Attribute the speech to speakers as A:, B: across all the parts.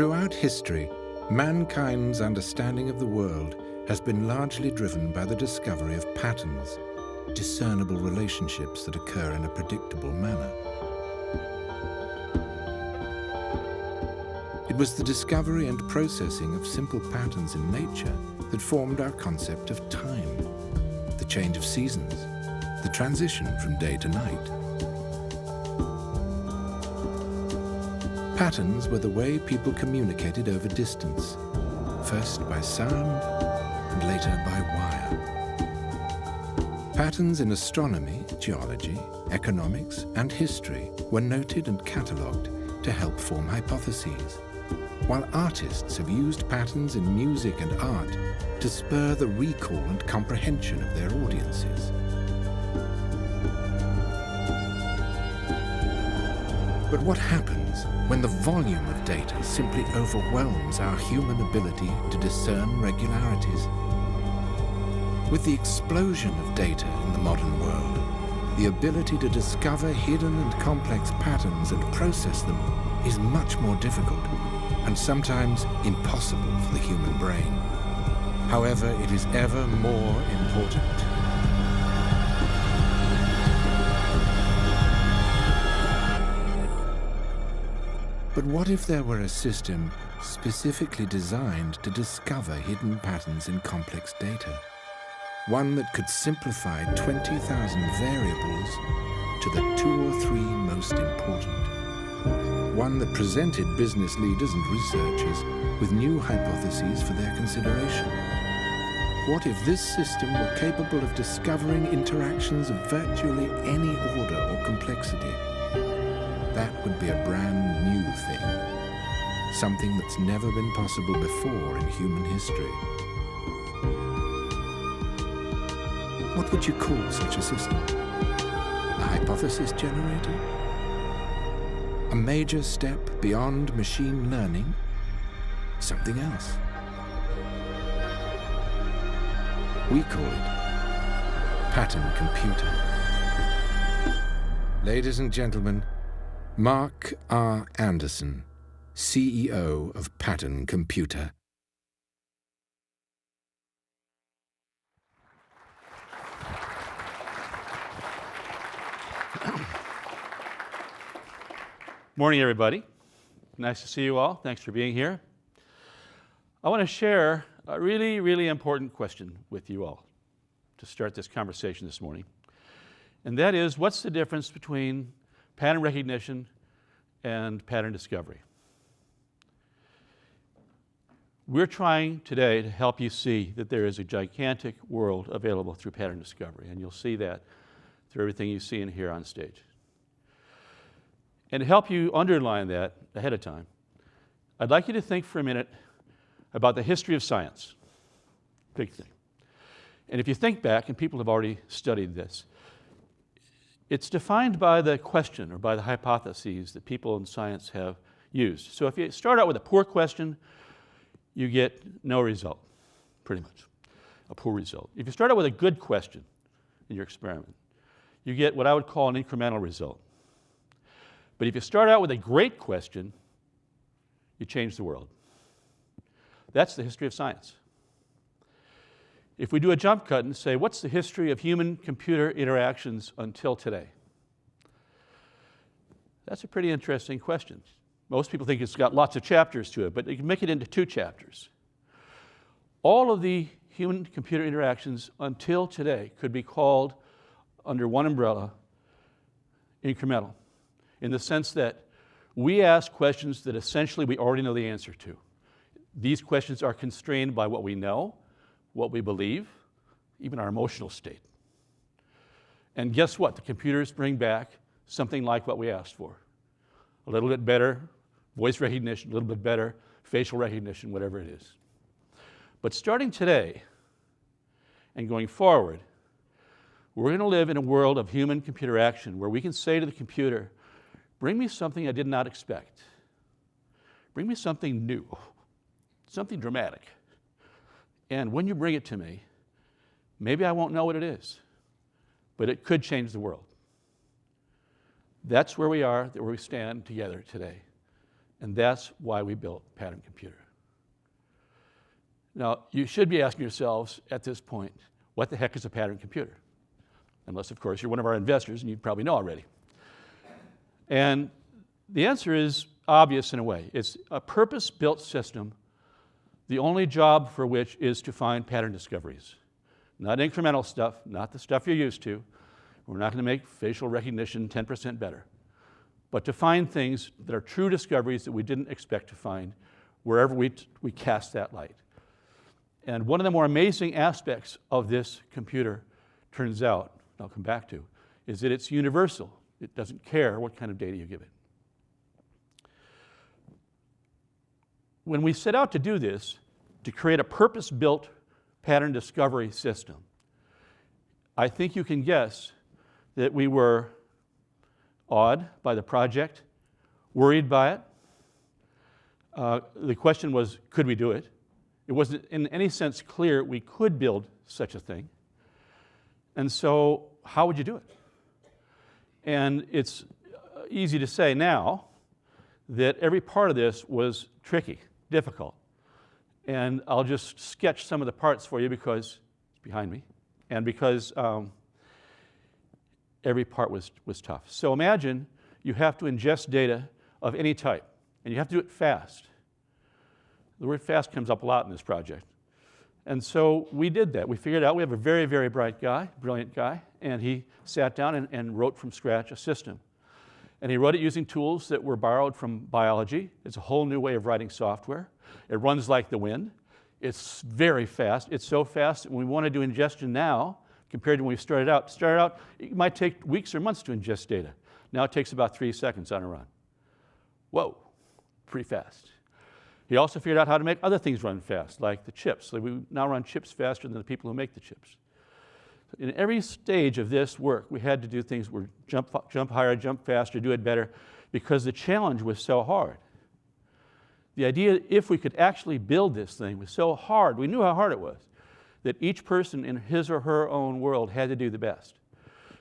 A: Throughout history, mankind's understanding of the world has been largely driven by the discovery of patterns, discernible relationships that occur in a predictable manner. It was the discovery and processing of simple patterns in nature that formed our concept of time, the change of seasons, the transition from day to night. Patterns were the way people communicated over distance, first by sound and later by wire. Patterns in astronomy, geology, economics, and history were noted and catalogued to help form hypotheses, while artists have used patterns in music and art to spur the recall and comprehension of their audiences. But what happens when the volume of data simply overwhelms our human ability to discern regularities? With the explosion of data in the modern world, the ability to discover hidden and complex patterns and process them is much more difficult and sometimes impossible for the human brain. However, it is ever more important. But what if there were a system specifically designed to discover hidden patterns in complex data? One that could simplify 20,000 variables to the 2 or 3 most important. One that presented business leaders and researchers with new hypotheses for their consideration. What if this system were capable of discovering interactions of virtually any order or complexity? That would be a brand new thing, something that's never been possible before in human history. What would you call such a system? A hypothesis generator? A major step beyond machine learning? Something else? We call it pattern computer. Ladies and gentlemen, Mark R. Anderson, CEO of Pattern Computer.
B: Morning, everybody. Nice to see you all. Thanks for being here. I want to share a really, really important question with you all to start this conversation this morning. And that is, what's the difference between pattern recognition and pattern discovery? We're trying today to help you see that there is a gigantic world available through pattern discovery, and you'll see that through everything you see and hear on stage. And to help you underline that ahead of time, I'd like you to think for a minute about the history of science. Big thing. And if you think back, and people have already studied this, it's defined by the question or by the hypotheses that people in science have used. So if you start out with a poor question, you get no result, pretty much, a poor result. If you start out with a good question in your experiment, you get what I would call an incremental result. But if you start out with a great question, you change the world. That's the history of science. If we do a jump cut and say, what's the history of human-computer interactions until today? That's a pretty interesting question. Most people think it's got lots of chapters to it, but you can make it into 2 chapters. All of the human-computer interactions until today could be called, under one umbrella, incremental, in the sense that we ask questions that essentially we already know the answer to. These questions are constrained by what we know, what we believe, even our emotional state. And guess what? The computers bring back something like what we asked for. A little bit better voice recognition, a little bit better facial recognition, whatever it is. But starting today and going forward, we're going to live in a world of human-computer action where we can say to the computer, bring me something I did not expect. Bring me something new, something dramatic. And when you bring it to me, maybe I won't know what it is, but it could change the world. That's where we are, where we stand together today. And that's why we built Pattern Computer. Now, you should be asking yourselves at this point, what the heck is a pattern computer? Unless, of course, you're one of our investors, and you probably know already. And the answer is obvious in a way. It's a purpose-built system, the only job for which is to find pattern discoveries. Not incremental stuff, not the stuff you're used to. We're not going to make facial recognition 10% better. But to find things that are true discoveries that we didn't expect to find wherever we cast that light. And one of the more amazing aspects of this computer, turns out, I'll come back to, is that it's universal. It doesn't care what kind of data you give it. When we set out to do this, to create a purpose-built pattern discovery system, I think you can guess that we were awed by the project, worried by it. The question was, could we do it? It wasn't in any sense clear we could build such a thing. And so, how would you do it? And it's easy to say now that every part of this was tricky, difficult. And I'll just sketch some of the parts for you because it's behind me, and because every part was tough. So imagine you have to ingest data of any type, and you have to do it fast. The word fast comes up a lot in this project. And so we did that. We figured out we have a very, very bright guy, brilliant guy, and he sat down and wrote from scratch a system. And he wrote it using tools that were borrowed from biology. It's a whole new way of writing software. It runs like the wind. It's very fast. It's so fast that when we want to do ingestion now, compared to when we started out, it might take weeks or months to ingest data. Now it takes about 3 seconds on a run. Whoa, pretty fast. He also figured out how to make other things run fast, like the chips. So we now run chips faster than the people who make the chips. In every stage of this work, we had to do things where jump higher, jump faster, do it better, because the challenge was so hard. The idea, if we could actually build this thing, was so hard. We knew how hard it was, that each person in his or her own world had to do the best.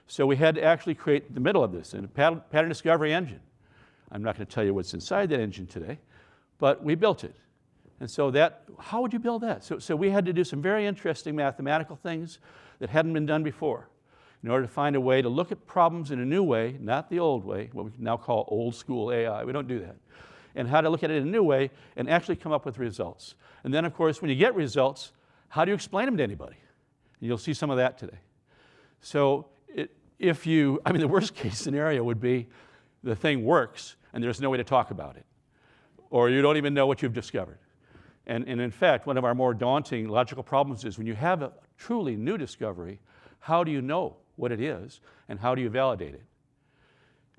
B: So we had to actually create the middle of this in a pattern discovery engine. I'm not going to tell you what's inside that engine today, but we built it. And so how would you build that? So we had to do some very interesting mathematical things that hadn't been done before in order to find a way to look at problems in a new way, not the old way, what we now call old school AI. We don't do that. And how to look at it in a new way and actually come up with results. And then, of course, when you get results, how do you explain them to anybody? And you'll see some of that today. So the worst case scenario would be the thing works and there's no way to talk about it. Or you don't even know what you've discovered. And in fact, one of our more daunting logical problems is when you have a truly new discovery, how do you know what it is and how do you validate it?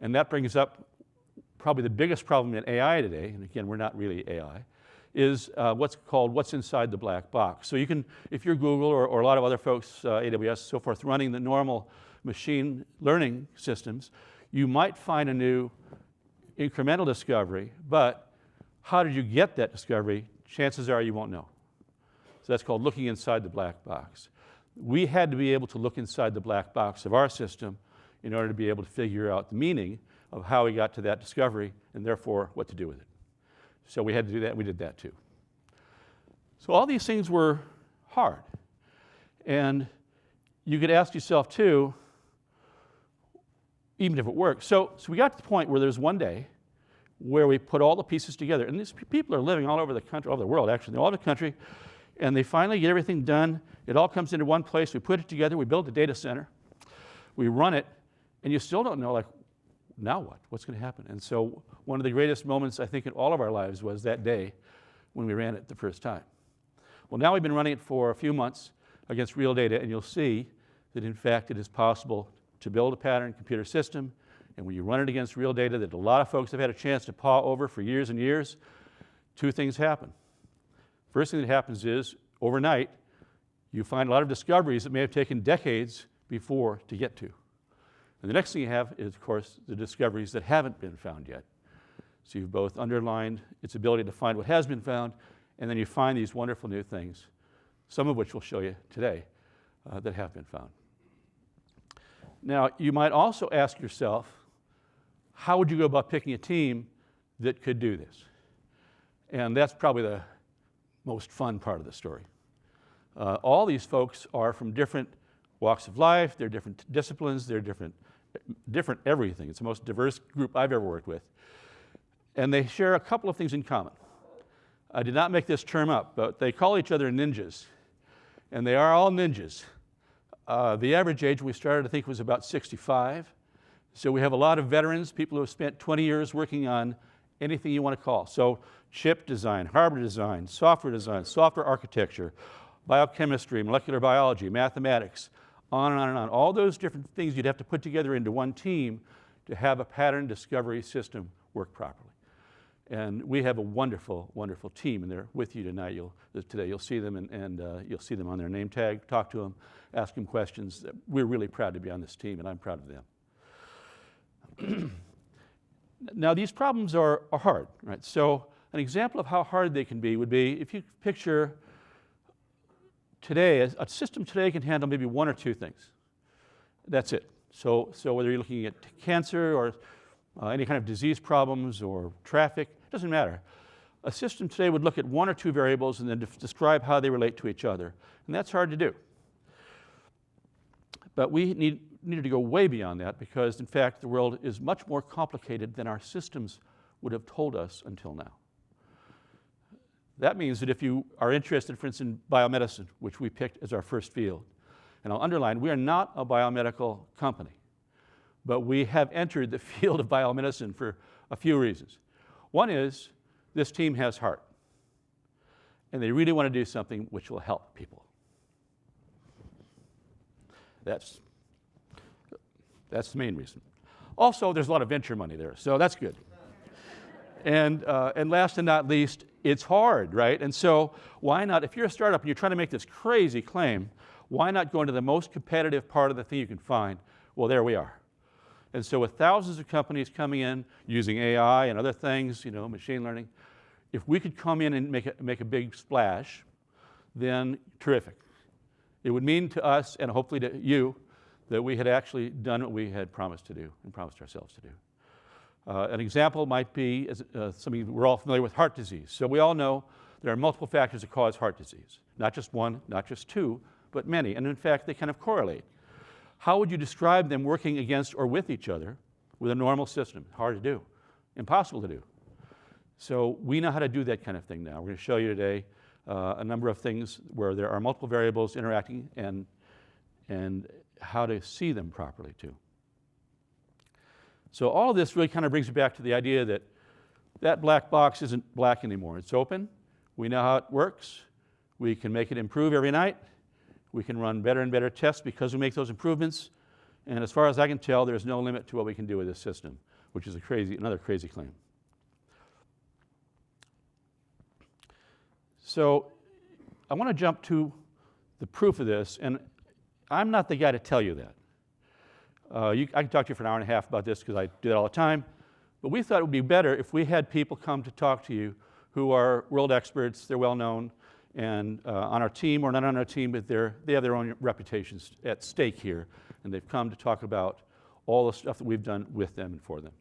B: And that brings up probably the biggest problem in AI today, and again, we're not really AI, is what's called what's inside the black box. So you can, if you're Google or a lot of other folks, AWS, so forth, running the normal machine learning systems, you might find a new incremental discovery, but how did you get that discovery? Chances are you won't know. So that's called looking inside the black box. We had to be able to look inside the black box of our system in order to be able to figure out the meaning of how we got to that discovery and therefore what to do with it. So we had to do that, and we did that too. So all these things were hard. And you could ask yourself too, even if it works. So we got to the point where there's one day where we put all the pieces together. And these people are living all over the country, all over the world actually, all over the country, and they finally get everything done. It all comes into one place. We put it together. We build a data center. We run it, and you still don't know, like, now what? What's going to happen? And so one of the greatest moments, I think, in all of our lives was that day when we ran it the first time. Well, now we've been running it for a few months against real data, and you'll see that, in fact, it is possible to build a pattern computer system, and when you run it against real data that a lot of folks have had a chance to paw over for years and years, two things happen. First thing that happens is, overnight, you find a lot of discoveries that may have taken decades before to get to. And the next thing you have is, of course, the discoveries that haven't been found yet. So you've both underlined its ability to find what has been found, and then you find these wonderful new things, some of which we'll show you today, that have been found. Now, you might also ask yourself, how would you go about picking a team that could do this? And that's probably the most fun part of the story. All these folks are from different walks of life, they're different disciplines, they're different everything. It's the most diverse group I've ever worked with. And they share a couple of things in common. I did not make this term up, but they call each other ninjas. And they are all ninjas. The average age when we started, I think, was about 65. So we have a lot of veterans, people who have spent 20 years working on anything you want to call. So chip design, hardware design, software architecture, biochemistry, molecular biology, mathematics, on and on and on. All those different things you'd have to put together into one team to have a pattern discovery system work properly. And we have a wonderful, wonderful team, and they're with you tonight. Today you'll see them, and you'll see them on their name tag. Talk to them, ask them questions. We're really proud to be on this team, and I'm proud of them. Now, these problems are hard, right? So an example of how hard they can be would be if you picture today, a system today can handle maybe one or two things. That's it. So whether you're looking at cancer or any kind of disease problems or traffic, it doesn't matter. A system today would look at one or two variables and then describe how they relate to each other. And that's hard to do. But we needed to go way beyond that because, in fact, the world is much more complicated than our systems would have told us until now. That means that if you are interested, for instance, in biomedicine, which we picked as our first field, and I'll underline, we are not a biomedical company, but we have entered the field of biomedicine for a few reasons. One is this team has heart, and they really want to do something which will help people. That's the main reason. Also, there's a lot of venture money there, so that's good. And last and not least, it's hard, right? And so why not, if you're a startup and you're trying to make this crazy claim, why not go into the most competitive part of the thing you can find? Well, there we are. And so with thousands of companies coming in using AI and other things, machine learning, if we could come in and make a big splash, then terrific. It would mean to us, and hopefully to you, that we had actually done what we had promised to do and promised ourselves to do. An example might be, we're all familiar with heart disease. So we all know there are multiple factors that cause heart disease. Not just one, not just two, but many. And in fact, they kind of correlate. How would you describe them working against or with each other with a normal system? Hard to do. Impossible to do. So we know how to do that kind of thing now. We're going to show you today a number of things where there are multiple variables interacting and how to see them properly too. So all of this really kind of brings you back to the idea that that black box isn't black anymore. It's open. We know how it works. We can make it improve every night. We can run better and better tests because we make those improvements. And as far as I can tell, there's no limit to what we can do with this system, which is another crazy claim. So I want to jump to the proof of this, and I'm not the guy to tell you that. I can talk to you for an hour and a half about this because I do that all the time, but we thought it would be better if we had people come to talk to you who are world experts, they're well known, and on our team or not on our team, but they have their own reputations at stake here, and they've come to talk about all the stuff that we've done with them and for them.